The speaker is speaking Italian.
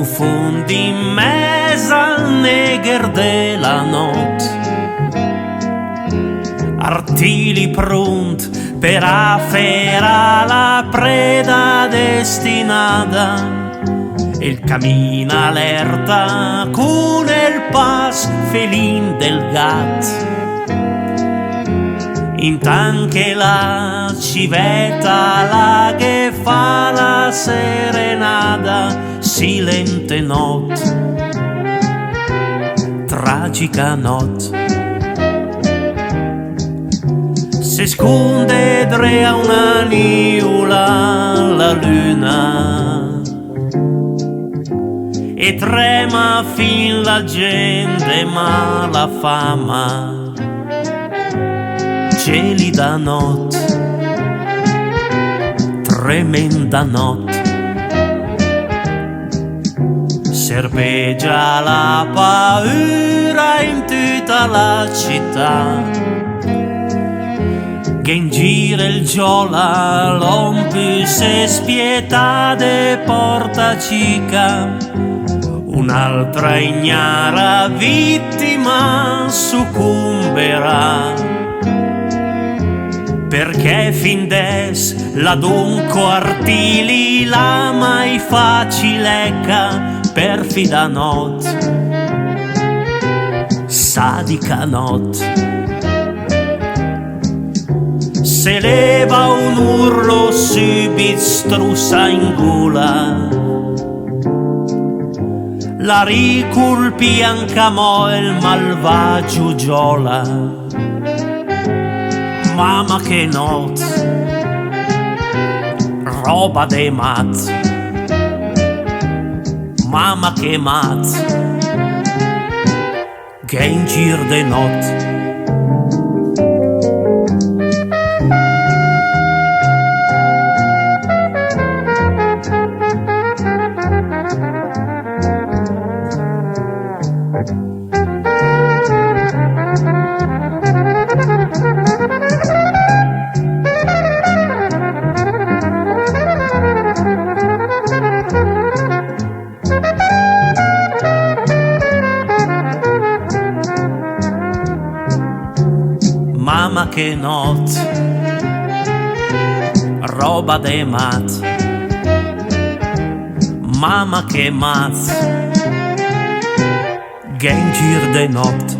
fund in mes al neger de la not, artili prunt per afferrar la preda destinada. El camina alerta con el pas felin del gat. Intant que la civeta la che fa la serenada, silente not, tragica not. Se sconde dre a una niula la luna e trema fin la gente, ma la fama gelida not, tremenda not. Serpeggia la paura in tutta la città, che in giro il giola l'ompus e spietade porta cica. Un'altra ignara vittima succumberà, perché fin des l'adunco artili la mai facilecca, perfida not, sadica not. Se leva un urlo subit strussa in gola, la riculpi ancamo il malvagio giola. Mamma che not, roba de mat, mamma che mat, che in gir de not. Mamma che not, roba de mat, mamma che mat, che in gir de not.